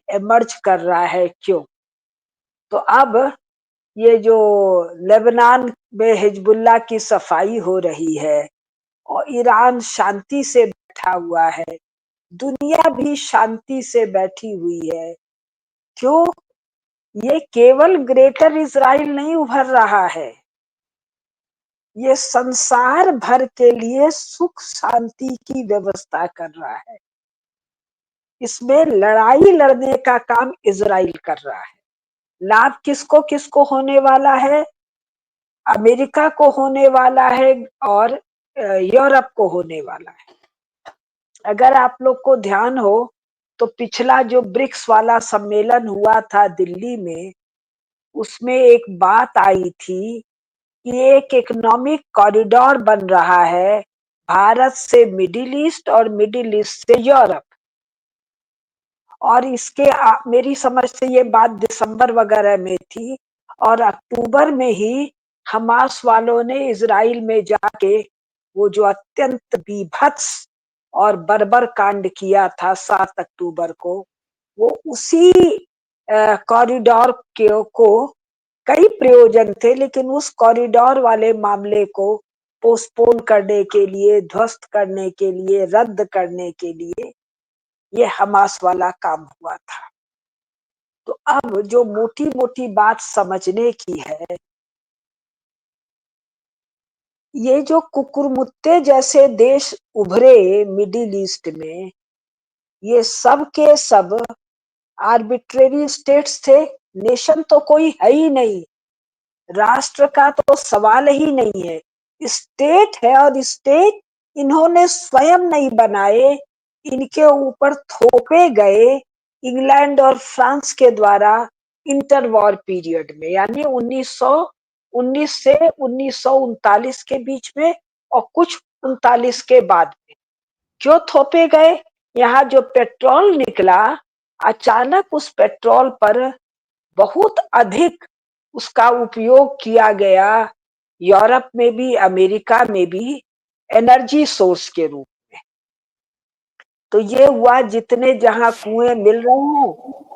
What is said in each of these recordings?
Emerge कर रहा है, क्यों? तो अब ये जो लेबनान में हिजबुल्लाह की सफाई हो रही है और ईरान शांति से बैठा हुआ है, दुनिया भी शांति से बैठी हुई है, क्यों? ये केवल ग्रेटर इजराइल नहीं उभर रहा है, ये संसार भर के लिए सुख शांति की व्यवस्था कर रहा है। इसमें लड़ाई लड़ने का काम इजराइल कर रहा है। लाभ किसको किसको होने वाला है? अमेरिका को होने वाला है और यूरोप को होने वाला है। अगर आप लोग को ध्यान हो तो पिछला जो ब्रिक्स वाला सम्मेलन हुआ था दिल्ली में, उसमें एक बात आई थी कि एक इकोनॉमिक कॉरिडोर बन रहा है भारत से मिडिल ईस्ट और मिडिल ईस्ट से यूरोप। और इसके मेरी समझ से ये बात दिसंबर वगैरह में थी, और अक्टूबर में ही हमास वालों ने इजराइल में जाके वो जो अत्यंत बीभत्स और बर्बर कांड किया था 7 अक्टूबर को, वो उसी कॉरिडोर को, कई प्रयोजन थे लेकिन उस कॉरिडोर वाले मामले को पोस्टपोन करने के लिए, ध्वस्त करने के लिए, रद्द करने के लिए ये हमास वाला काम हुआ था। तो अब जो मोटी मोटी बात समझने की है, ये जो कुकुरमुत्ते जैसे देश उभरे मिडिल ईस्ट में, ये सब के सब आर्बिट्रेरी स्टेट्स थे। नेशन तो कोई है ही नहीं, राष्ट्र का तो सवाल ही नहीं है। स्टेट है, और स्टेट इन्होंने स्वयं नहीं बनाए, इनके ऊपर थोपे गए इंग्लैंड और फ्रांस के द्वारा इंटर वॉर पीरियड में, यानी 1919 से 1939 के बीच में और कुछ 39 के बाद में। क्यों थोपे गए? यहाँ जो पेट्रोल निकला, अचानक उस पेट्रोल पर बहुत अधिक उसका उपयोग किया गया, यूरोप में भी अमेरिका में भी, एनर्जी सोर्स के रूप में। तो ये हुआ, जितने जहां कुएं मिल रहे हैं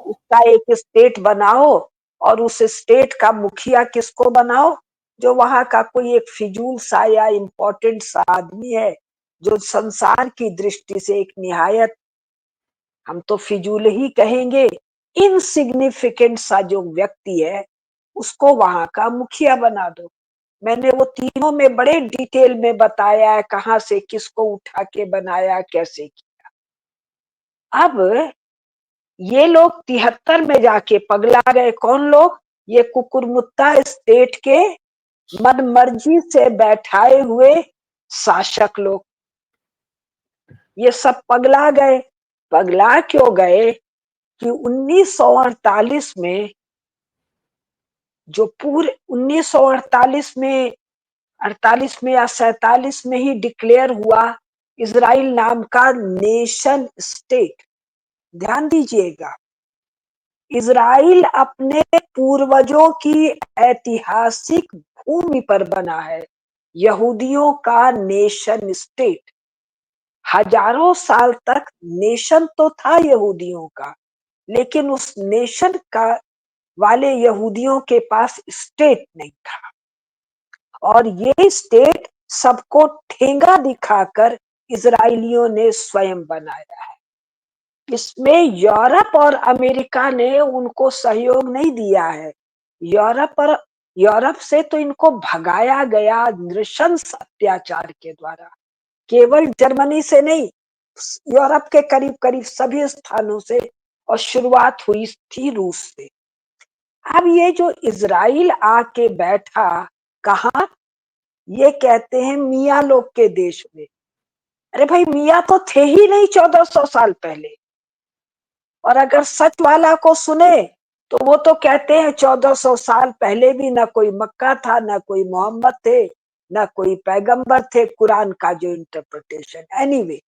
उसका एक स्टेट बनाओ, और उस स्टेट का मुखिया किसको बनाओ? जो वहां का कोई एक फिजूल सा या इम्पोर्टेंट सा आदमी है, जो संसार की दृष्टि से एक निहायत, हम तो फिजूल ही कहेंगे, इनसिग्निफिकेंट सा जो व्यक्ति है, उसको वहां का मुखिया बना दो। मैंने वो तीनों में बड़े डिटेल में बताया है, कहाँ से किसको उठा के बनाया, कैसे किया। अब ये लोग 73 में जाके पगला गए। कौन लोग? ये कुकुरमुत्ता स्टेट के मनमर्जी से बैठाए हुए शासक लोग, ये सब पगला गए। पगला क्यों गए? कि 1948 में, जो पूरे 1948 में, 48 में या 47 में ही डिक्लेयर हुआ इजराइल नाम का नेशन स्टेट। ध्यान दीजिएगा, इजराइल अपने पूर्वजों की ऐतिहासिक भूमि पर बना है, यहूदियों का नेशन स्टेट। हजारों साल तक नेशन तो था यहूदियों का, लेकिन उस नेशन का वाले यहूदियों के पास स्टेट नहीं था। और ये स्टेट सबको ठेंगा दिखाकर इजराइलियों ने स्वयं बनाया है। इसमें यूरोप और अमेरिका ने उनको सहयोग नहीं दिया है। यूरोप से तो इनको भगाया गया नृशंस अत्याचार के द्वारा। केवल जर्मनी से नहीं, यूरोप के करीब करीब सभी स्थानों से, और शुरुआत हुई थी रूस से। अब ये जो इजराइल आके बैठा कहाँ? ये कहते हैं मियाँ लोग के देश में। अरे भाई, मियाँ तो थे ही नहीं 1400 साल पहले। और अगर सच वाला को सुने तो वो तो कहते हैं 1400 साल पहले भी ना कोई मक्का था, ना कोई मोहम्मद थे, ना कोई पैगंबर थे, कुरान का जो इंटरप्रिटेशन। एनीवे,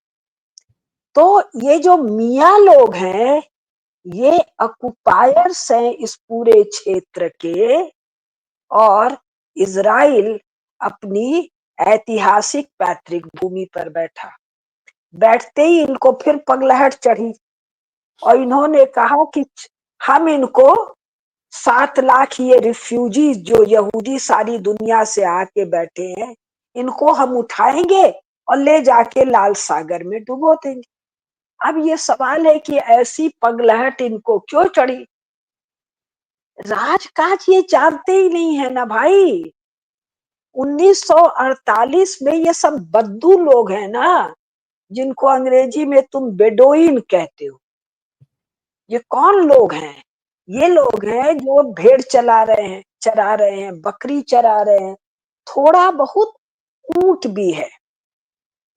तो ये जो मियाँ लोग हैं, ये ऑक्युपायर्स हैं इस पूरे क्षेत्र के, और इजराइल अपनी ऐतिहासिक पैतृक भूमि पर बैठा। बैठते ही इनको फिर पगलहट चढ़ी। और इन्होंने कहा कि हम इनको 7 लाख ये रिफ्यूजी जो यहूदी सारी दुनिया से आके बैठे हैं, इनको हम उठाएंगे और ले जाके लाल सागर में डुबो देंगे। अब ये सवाल है कि ऐसी पगलहट इनको क्यों चढ़ी? राजकाज ये जानते ही नहीं है ना भाई। 1948 में ये सब बद्दू लोग हैं ना, जिनको अंग्रेजी में तुम बेडोइन कहते हो। ये कौन लोग हैं? ये लोग हैं जो भेड़ चरा रहे हैं, बकरी चरा रहे हैं, थोड़ा बहुत ऊंट भी है,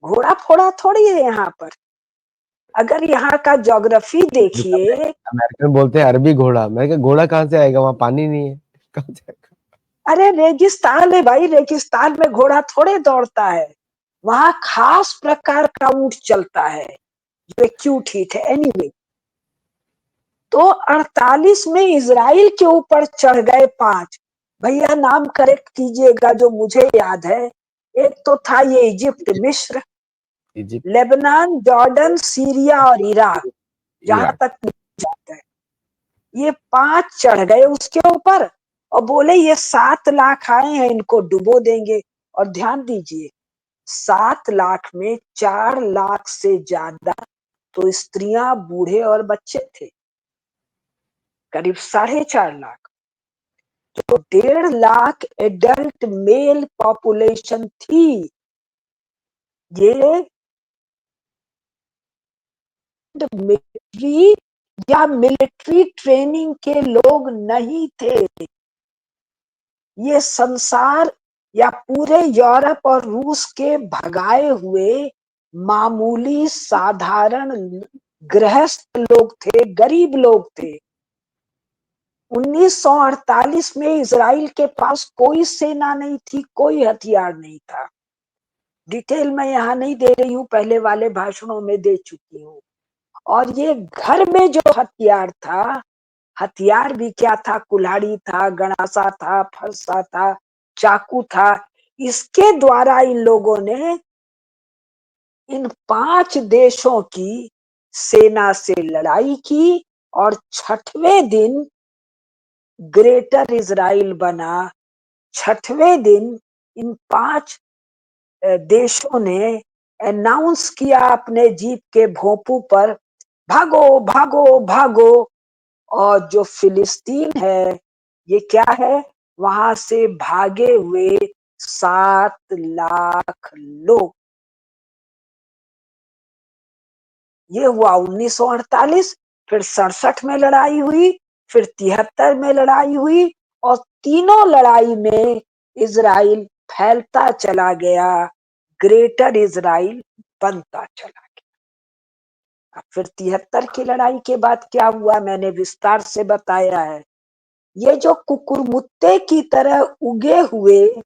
घोड़ा फोड़ा थोड़ी है यहाँ पर। अगर यहाँ का ज्योग्राफी देखिए, अमेरिका में बोलते हैं अरबी घोड़ा। मैं क्या, घोड़ा कहाँ से आएगा, वहां पानी नहीं है, कहाँ से आएगा? अरे रेगिस्तान है भाई, रेगिस्तान में घोड़ा थोड़े दौड़ता है। वहां खास प्रकार का ऊंट चलता है जो क्यूट हीट है। एनीवे, तो 48 में इजराइल के ऊपर चढ़ गए 5। भैया नाम करेक्ट कीजिएगा जो मुझे याद है। एक तो था ये इजिप्ट, मिस्र, इजिप्ट, लेबनान, जॉर्डन, सीरिया और इराक, जहां इराक। तक जाता है। ये 5 चढ़ गए उसके ऊपर और बोले ये 7 लाख आए हैं, इनको डुबो देंगे। और ध्यान दीजिए, 7 लाख में 4 लाख से ज्यादा तो स्त्रियां, बूढ़े और बच्चे थे, करीब 4.5 लाख। तो 1.5 लाख एडल्ट मेल पॉपुलेशन थी। ये मिलिट्री या मिलिट्री ट्रेनिंग के लोग नहीं थे। ये संसार या पूरे यूरोप और रूस के भगाए हुए मामूली साधारण गृहस्थ लोग थे, गरीब लोग थे। 1948 में इजराइल के पास कोई सेना नहीं थी, कोई हथियार नहीं था। डिटेल मैं यहाँ नहीं दे रही हूँ, पहले वाले भाषणों में दे चुकी हूँ। और ये घर में जो हथियार था, हथियार भी क्या था, कुल्हाड़ी था, गणासा था, फरसा था, चाकू था। इसके द्वारा इन लोगों ने इन 5 देशों की सेना से लड़ाई की और 6वें दिन ग्रेटर इजराइल बना। 6वें दिन इन 5 देशों ने अनाउंस किया अपने जीप के भोंपू पर, भागो भागो भागो। और जो फिलिस्तीन है, ये क्या है, वहां से भागे हुए 7 लाख लोग। ये हुआ 1948। फिर 67 में लड़ाई हुई, फिर 73 में लड़ाई हुई, और तीनों लड़ाई में इजराइल फैलता चला गया, ग्रेटर इजराइल बनता चला गया। फिर 73 की लड़ाई के बाद क्या हुआ, मैंने विस्तार से बताया है। ये जो कुकुरमुत्ते की तरह उगे हुए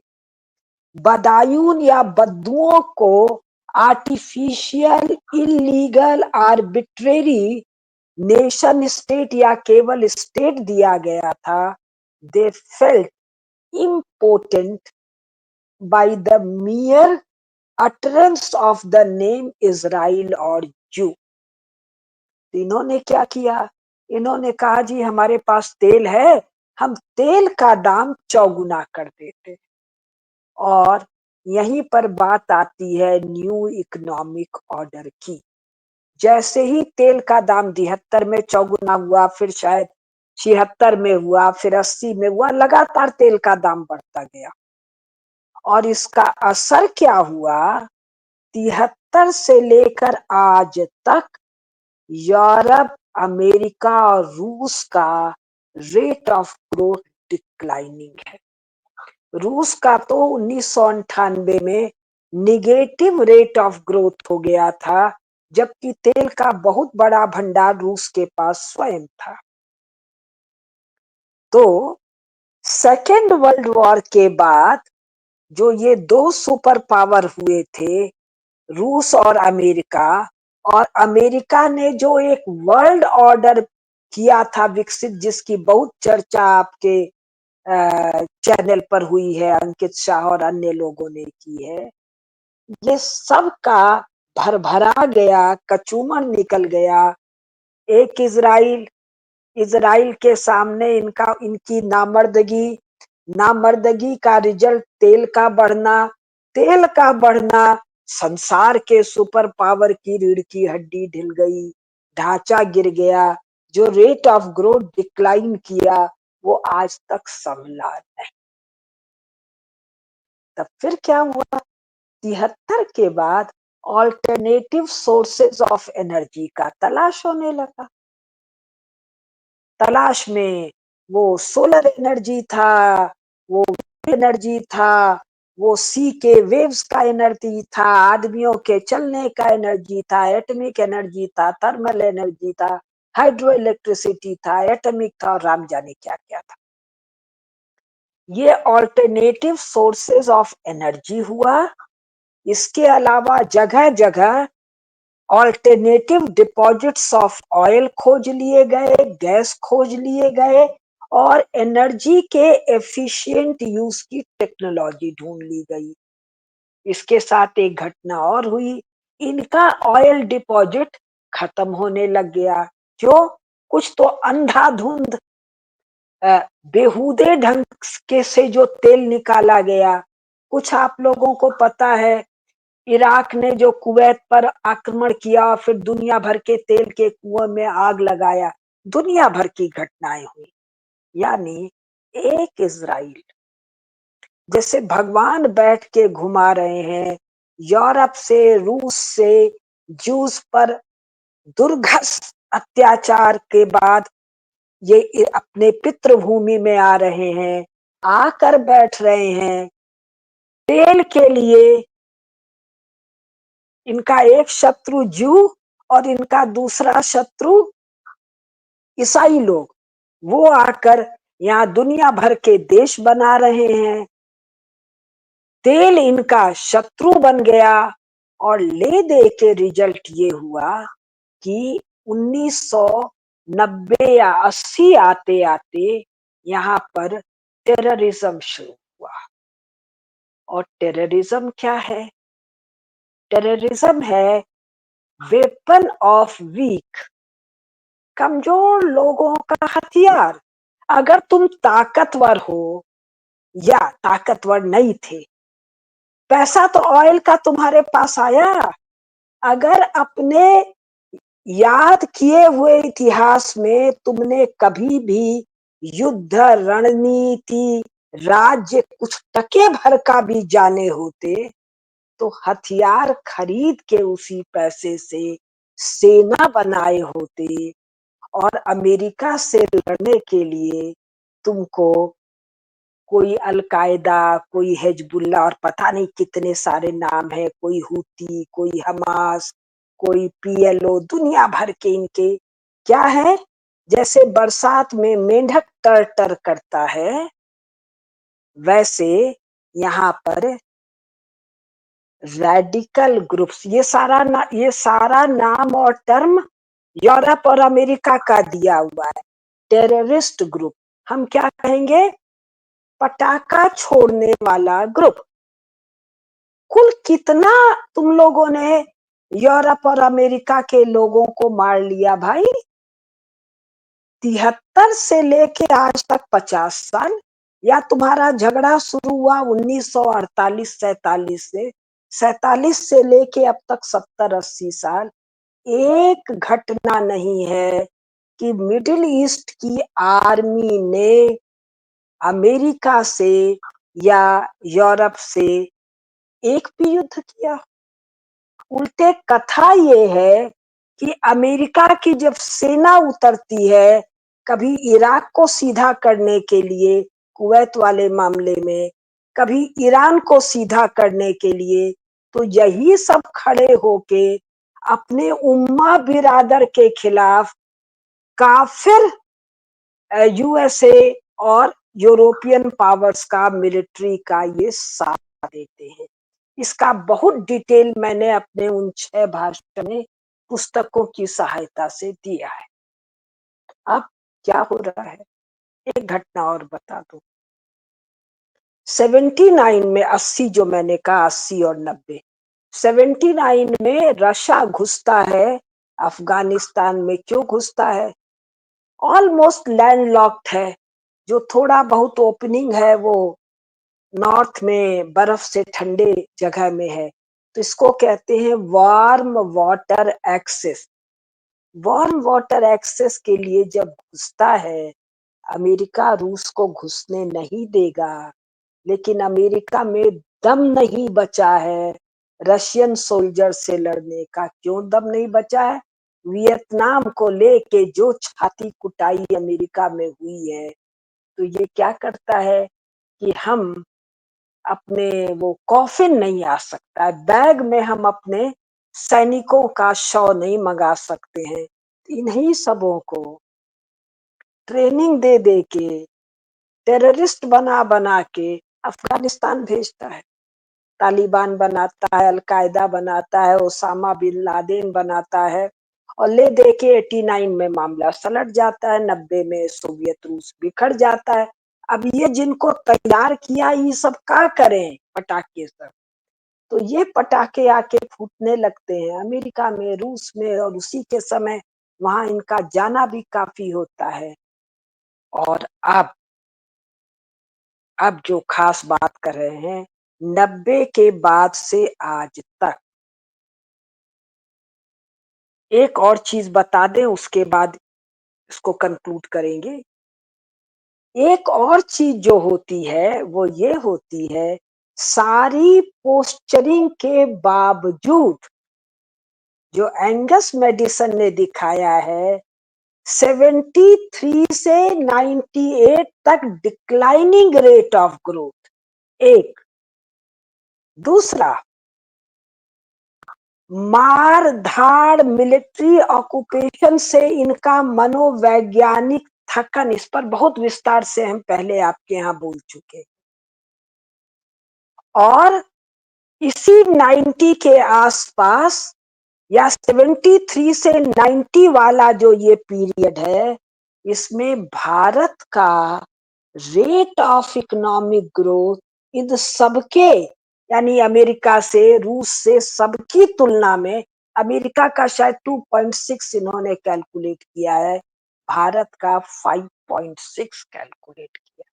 बदायून या बद्दुओं को artificial, illegal, arbitrary nation state या केवल स्टेट दिया गया था, they felt important by the मियर utterance of the name Israel और जू। इन्होंने क्या किया, इन्होंने कहा जी हमारे पास तेल है, हम तेल का दाम चौगुना कर देते। और यहीं पर बात आती है न्यू इकोनॉमिक ऑर्डर की। जैसे ही तेल का दाम 73 में चौगुना हुआ, फिर शायद 76 में हुआ, फिर 80 में हुआ, लगातार तेल का दाम बढ़ता गया। और इसका असर क्या हुआ, 73 से लेकर आज तक यूरोप, अमेरिका और रूस का रेट ऑफ ग्रोथ डिक्लाइनिंग है। रूस का तो 1998 में निगेटिव रेट ऑफ ग्रोथ हो गया था, जबकि तेल का बहुत बड़ा भंडार रूस के पास स्वयं था। तो सेकेंड वर्ल्ड वॉर के बाद जो ये 2 सुपर पावर हुए थे, रूस और अमेरिका, और अमेरिका ने जो एक वर्ल्ड ऑर्डर किया था विकसित, जिसकी बहुत चर्चा आपके चैनल पर हुई है, अंकित शाह और अन्य लोगों ने की है, ये सब का भरभरा गया, कचूमर निकल गया एक इजराइल, इजराइल के सामने इनकी नामर्दगी का रिजल्ट तेल का बढ़ना, संसार के सुपर पावर की रीढ़ की हड्डी ढिल गई, ढांचा गिर गया, जो रेट ऑफ ग्रोथ डिक्लाइन किया वो आज तक संभला नहीं। तब फिर क्या हुआ? 73 के बाद ऑल्टरनेटिव सोर्सेज ऑफ एनर्जी का तलाश होने लगा। तलाश में वो सोलर एनर्जी था, वो एनर्जी था, वो सी के वेव्स का एनर्जी था, आदमियों के चलने का एनर्जी था, एटॉमिक एनर्जी था, थर्मल एनर्जी था, हाइड्रो इलेक्ट्रिसिटी था, एटॉमिक था, और राम जाने क्या क्या था। ये ऑल्टरनेटिव सोर्सेज ऑफ एनर्जी हुआ। इसके अलावा जगह जगह ऑल्टरनेटिव डिपॉजिट्स ऑफ ऑयल खोज लिए गए, गैस खोज लिए गए, और एनर्जी के एफिशिएंट यूज की टेक्नोलॉजी ढूंढ ली गई। इसके साथ एक घटना और हुई, इनका ऑयल डिपॉजिट खत्म होने लग गया। क्यों? कुछ तो अंधाधुंध बेहुदे ढंग के से जो तेल निकाला गया। कुछ आप लोगों को पता है, इराक ने जो कुवैत पर आक्रमण किया और फिर दुनिया भर के तेल के कुओं में आग लगाया, दुनिया भर की घटनाएं हुई। यानी एक इजराइल जैसे भगवान बैठ के घुमा रहे हैं, यूरोप से, रूस से जूस पर दुर्घस अत्याचार के बाद ये अपने पितृभूमि में आ रहे हैं, आकर बैठ रहे हैं तेल के लिए। इनका एक शत्रु जू और इनका दूसरा शत्रु ईसाई लोग, वो आकर यहाँ दुनिया भर के देश बना रहे हैं। तेल इनका शत्रु बन गया, और ले दे के रिजल्ट ये हुआ कि 1990 या 80 आते आते यहाँ पर टेररिज्म शुरू हुआ। और टेररिज्म क्या है? टेररिज्म है वेपन ऑफ वीक, कमजोर लोगों का हथियार। अगर तुम ताकतवर हो या ताकतवर नहीं थे, पैसा तो ऑयल का तुम्हारे पास आया। अगर अपने याद किए हुए इतिहास में तुमने कभी भी युद्ध रणनीति, राज्य कुछ टके भर का भी जाने होते, तो हथियार खरीद के उसी पैसे से सेना बनाए होते, और अमेरिका से लड़ने के लिए तुमको कोई अलकायदा, कोई हिजबुल्ला, और पता नहीं कितने सारे नाम है, कोई हुती, कोई हमास, कोई पीएलओ, दुनिया भर के इनके क्या है। जैसे बरसात में मेंढक टर टर करता है, वैसे यहाँ पर रेडिकल ग्रुप्स, ये सारा नाम और टर्म यूरोप और अमेरिका का दिया हुआ है। टेररिस्ट ग्रुप, हम क्या कहेंगे? पटाखा छोड़ने वाला ग्रुप। कुल कितना तुम लोगों ने यूरोप और अमेरिका के लोगों को मार लिया भाई? 73 से लेके आज तक 50 साल। या तुम्हारा झगड़ा शुरू हुआ 1948-47 से, 47 से लेके अब तक 70-80 साल। एक घटना नहीं है कि मिडिल ईस्ट की आर्मी ने अमेरिका से या यूरोप से एक भी युद्ध किया। उल्टे कथा ये है कि अमेरिका की जब सेना उतरती है, कभी इराक को सीधा करने के लिए कुवैत वाले मामले में, कभी ईरान को सीधा करने के लिए, तो यही सब खड़े होके अपने उम्मा बिरादर के खिलाफ काफिर यूएसए और यूरोपियन पावर्स का, मिलिट्री का ये साथ देते हैं। इसका बहुत डिटेल मैंने अपने उन 6 भाषण में पुस्तकों की सहायता से दिया है। अब क्या हो रहा है, एक घटना और बता दूं। 79 में, 80 जो मैंने कहा, 80 और 90, 79 में रशिया घुसता है अफगानिस्तान में क्यों घुसता है? ऑलमोस्ट लैंडलॉक्ड है। जो थोड़ा बहुत ओपनिंग है वो नॉर्थ में बर्फ से ठंडे जगह में है। तो इसको कहते हैं warm water access. Warm water access के लिए जब घुसता है, अमेरिका रूस को घुसने नहीं देगा, लेकिन अमेरिका में दम नहीं बचा है रशियन सोल्जर से लड़ने का। क्यों दम नहीं बचा है? वियतनाम को लेके जो छाती कुटाई अमेरिका में हुई है, तो ये क्या करता है कि हम अपने वो कॉफिन नहीं आ सकता है, बैग में हम अपने सैनिकों का शव नहीं मंगा सकते हैं। इन्हीं सबों को ट्रेनिंग दे दे के, टेररिस्ट बना बना के अफगानिस्तान भेजता है। तालिबान बनाता है, अलकायदा बनाता है, ओसामा बिन लादेन बनाता है, और ले दे के 89 में मामला सलट जाता है, 90 में सोवियत रूस बिखर जाता है। अब ये जिनको तैयार किया, ये सब क्या करें? पटाखे सब। तो ये पटाखे आके फूटने लगते हैं अमेरिका में, रूस में, और उसी के समय वहां इनका जाना भी काफी होता है। और अब जो खास बात कर रहे हैं, 90 के बाद से आज तक, एक और चीज बता दें, उसके बाद इसको कंक्लूड करेंगे। एक और चीज जो होती है वो ये होती है, सारी पोस्चरिंग के बावजूद जो एंगस मेडिसन ने दिखाया है, 73 से 98 तक डिक्लाइनिंग रेट ऑफ ग्रोथ। एक दूसरा, मार धाड़ मिलिट्री ऑक्यूपेशन से इनका मनोवैज्ञानिक थकन, इस पर बहुत विस्तार से हम पहले आपके यहाँ बोल चुके। और इसी 90 के आसपास या 73 से 90 वाला जो ये पीरियड है, इसमें भारत का rate of economic growth in सबके, यानी अमेरिका से, रूस से, सबकी तुलना में, अमेरिका का शायद 2.6 इन्होंने कैलकुलेट किया है, भारत का 5.6 कैलकुलेट किया।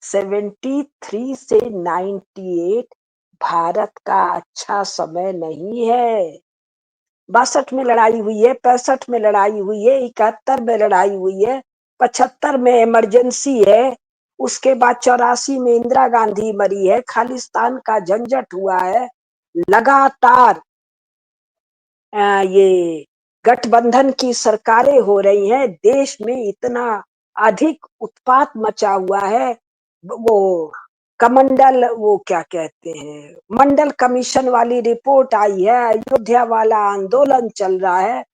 73 से 98 भारत का अच्छा समय नहीं है। 62 में लड़ाई हुई है, 65 में लड़ाई हुई है, 71 में लड़ाई हुई है, 75 में इमरजेंसी है, उसके बाद 84 में इंदिरा गांधी मरी है, खालिस्तान का झंझट हुआ है, लगातार ये गठबंधन की सरकारें हो रही हैं, देश में इतना अधिक उत्पात मचा हुआ है। वो कमंडल, वो क्या कहते हैं, मंडल कमीशन वाली रिपोर्ट आई है, अयोध्या वाला आंदोलन चल रहा है,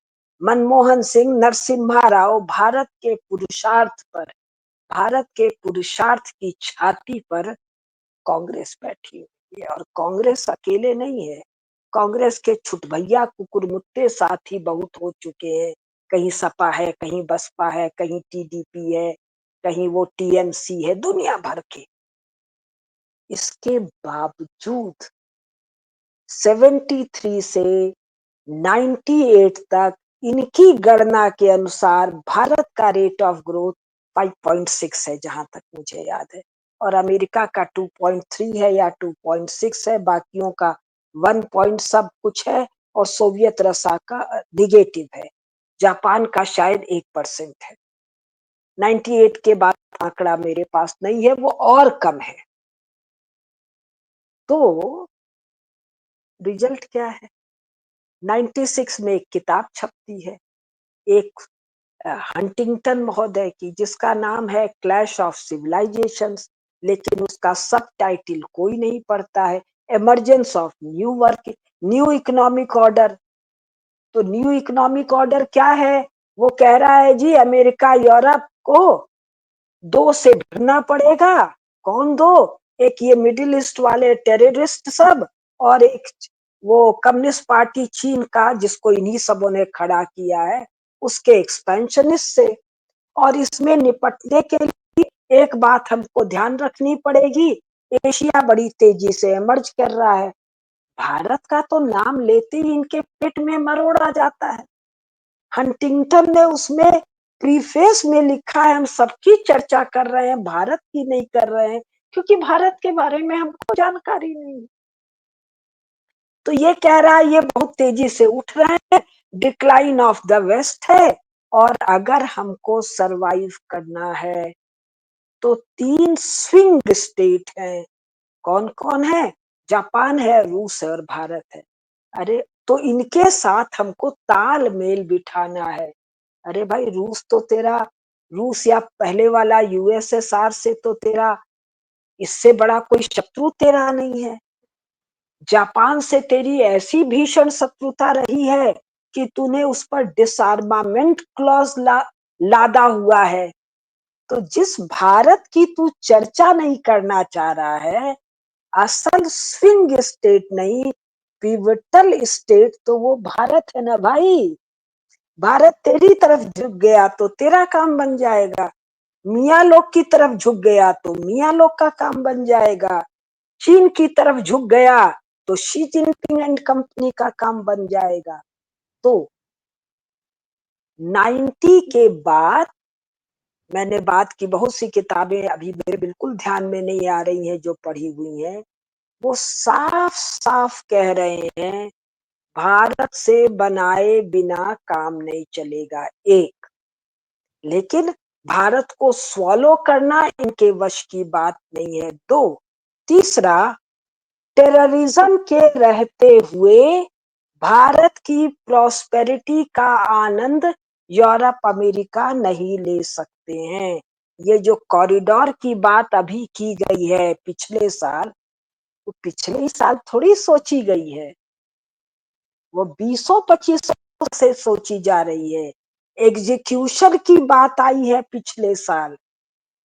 मनमोहन सिंह, नरसिम्हा राव, भारत के पुरुषार्थ की छाती पर कांग्रेस बैठी हुई है। और कांग्रेस अकेले नहीं है, कांग्रेस के छुटभैया कुकुरमुत्ते साथी बहुत हो चुके हैं। कहीं सपा है, कहीं बसपा है, कहीं टीडीपी है, कहीं वो टीएमसी है, दुनिया भर के। इसके बावजूद 73 से 98 तक इनकी गणना के अनुसार भारत का रेट ऑफ ग्रोथ 5.6 है, जहां तक मुझे याद है, और अमेरिका का 2.3 है या 2.6 है, बाकियों का 1 पॉइंट सब कुछ है, और सोवियत रसा का निगेटिव है, जापान का शायद 1% है। 98 के बाद आंकड़ा मेरे पास नहीं है, वो और कम है। तो रिजल्ट क्या है? 96 में एक किताब छपती है, एक हंटिंगटन महोदय की, जिसका नाम है क्लैश ऑफ सिविलाइजेशंस, लेकिन उसका सब टाइटिल कोई नहीं पढ़ता है, emergence of new economic order. तो न्यू इकोनॉमिक ऑर्डर क्या है? वो कह रहा है जी, अमेरिका यूरोप को दो से भिड़ना पड़ेगा। कौन दो? एक ये मिडिल ईस्ट वाले टेररिस्ट सब, और एक वो कम्युनिस्ट पार्टी चीन का, जिसको इन्हीं सबों ने खड़ा किया है, उसके एक्सपेंशनिस्ट से। और इसमें निपटने के लिए एक बात हमको ध्यान रखनी पड़ेगी, एशिया बड़ी तेजी से इमर्ज कर रहा है, भारत का तो नाम लेते ही इनके पेट में मरोड़ आ जाता है। हंटिंगटन ने उसमें प्रीफेस में लिखा है, हम सबकी चर्चा कर रहे हैं, भारत की नहीं कर रहे हैं, क्योंकि भारत के बारे में हमको जानकारी नहीं। तो ये कह रहा है ये बहुत तेजी से उठ रहे हैं, डिक्लाइन ऑफ द वेस्ट है, और अगर हमको सरवाइव करना है तो 3 स्विंग स्टेट हैं। कौन कौन है? जापान है, रूस है और भारत है। अरे तो इनके साथ हमको तालमेल बिठाना है। अरे भाई रूस तो तेरा, रूस या पहले वाला यूएसएसआर से तो तेरा, इससे बड़ा कोई शत्रु तेरा नहीं है। जापान से तेरी ऐसी भीषण शत्रुता रही है कि तूने उस पर डिसआर्मामेंट क्लॉज लादा हुआ है। तो जिस भारत की तू चर्चा नहीं करना चाह रहा है, असल स्विंग स्टेट नहीं, पिवटल स्टेट तो वो भारत है ना भाई। भारत तेरी तरफ झुक गया तो तेरा काम बन जाएगा, मियाँ लोग की तरफ झुक गया तो मियाँ लोग का काम बन जाएगा, चीन की तरफ झुक गया तो शी जिनपिंग एंड कंपनी का काम बन जाएगा। तो 90 के बाद मैंने बात की, बहुत सी किताबें अभी मेरे बिल्कुल ध्यान में नहीं आ रही हैं जो पढ़ी हुई हैं, वो साफ साफ कह रहे हैं भारत से बनाए बिना काम नहीं चलेगा। एक, लेकिन भारत को स्वॉलो करना इनके वश की बात नहीं है। दो, तीसरा, टेररिज्म के रहते हुए भारत की प्रॉस्पेरिटी का आनंद यूरोप अमेरिका नहीं ले सकते हैं। ये जो कॉरिडोर की बात अभी की गई है पिछले साल, वो पिछले ही साल थोड़ी सोची गई है, वो 20-25 से सोची जा रही है। एग्जीक्यूशन की बात आई है पिछले साल।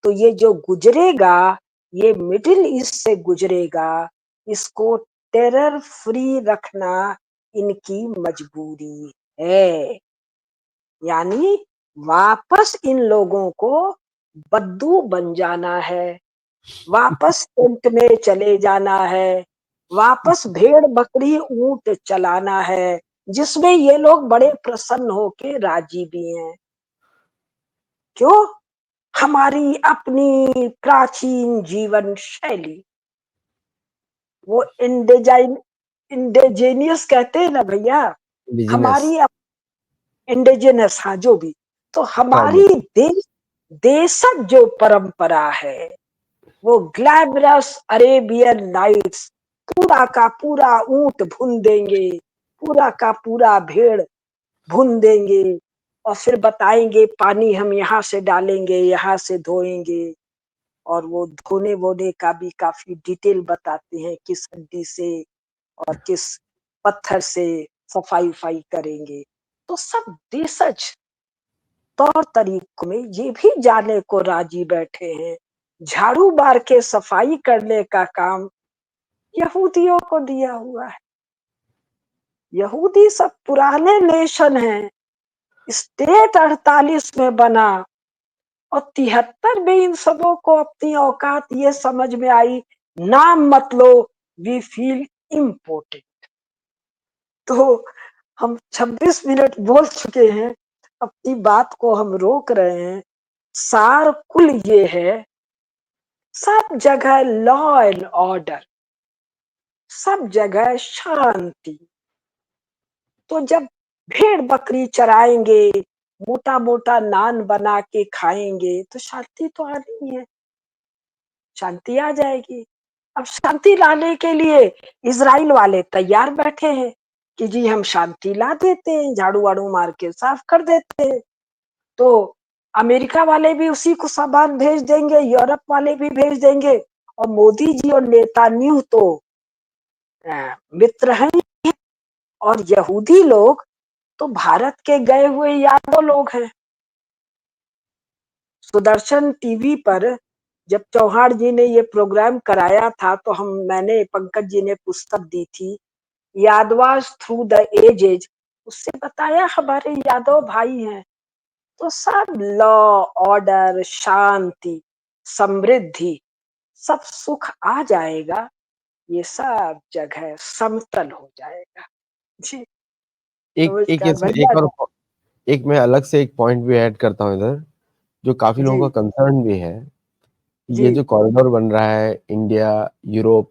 तो ये जो गुजरेगा, ये मिडिल ईस्ट से गुजरेगा, इसको टेरर फ्री रखना इनकी मजबूरी है। यानी वापस इन लोगों को बद्दू बन जाना है, वापस टेंट में चले जाना है, वापस भेड़ बकरी ऊंट चलाना है, जिसमें ये लोग बड़े प्रसन्न होके राजी भी हैं। क्यों? हमारी अपनी प्राचीन जीवन शैली, वो इंडेजेनियस कहते हैं ना भैया, बिजनेस। हमारी इंडिजिनस, हाँ जो भी, तो कॉमन। हमारी देशज जो परंपरा है, वो ग्लैमरस अरेबियन नाइट्स, पूरा का पूरा ऊंट भून देंगे, पूरा का पूरा भेड़ भून देंगे, और फिर बताएंगे पानी हम यहाँ से डालेंगे, यहाँ से धोएंगे, और वो धोने वोने का भी काफी डिटेल बताते हैं, किस हड्डी से और किस पत्थर से सफाई उफाई करेंगे। तो सब देशज तौर तरीकों में ये भी जाने को राजी बैठे हैं। झाड़ू मार के सफाई करने का काम यहूदियों को दिया हुआ है। यहूदी सब पुराने नेशन हैं। स्टेट 48 में बना, और 73 में इन सबों को अपनी औकात ये समझ में आई, नाम मत लो, वी फील इम्पोर्टेंट। तो हम 26 मिनट बोल चुके हैं, अपनी बात को हम रोक रहे हैं। सार कुल ये है, सब जगह लॉ एंड ऑर्डर, सब जगह शांति। तो जब भेड़ बकरी चराएंगे, मोटा मोटा नान बना के खाएंगे, तो शांति तो आनी है, शांति आ जाएगी। अब शांति लाने के लिए इजराइल वाले तैयार बैठे हैं कि जी हम शांति ला देते हैं, झाड़ू वाड़ू मार के साफ कर देते हैं। तो अमेरिका वाले भी उसी को सामान भेज देंगे, यूरोप वाले भी भेज देंगे, और मोदी जी और नेतान्याहू तो मित्र हैं। और यहूदी लोग तो भारत के गए हुए यादव लोग हैं। सुदर्शन टीवी पर जब चौहान जी ने ये प्रोग्राम कराया था, तो मैंने, पंकज जी ने पुस्तक दी थी, यादवास थ्रू द एजेज, उससे बताया हमारे यादव भाई हैं। तो सब लॉ, ऑर्डर, शांति, समृद्धि, सब सुख आ जाएगा ये सब जगह समतल हो जाएगा। जी, एक एक नमस्कार, इसमें एक और धन्यवाद। एक मैं अलग से एक पॉइंट भी ऐड करता हूँ इधर, जो काफ़ी लोगों जी, का कंसर्न भी है। ये जी। जो कॉरिडोर बन रहा है इंडिया, यूरोप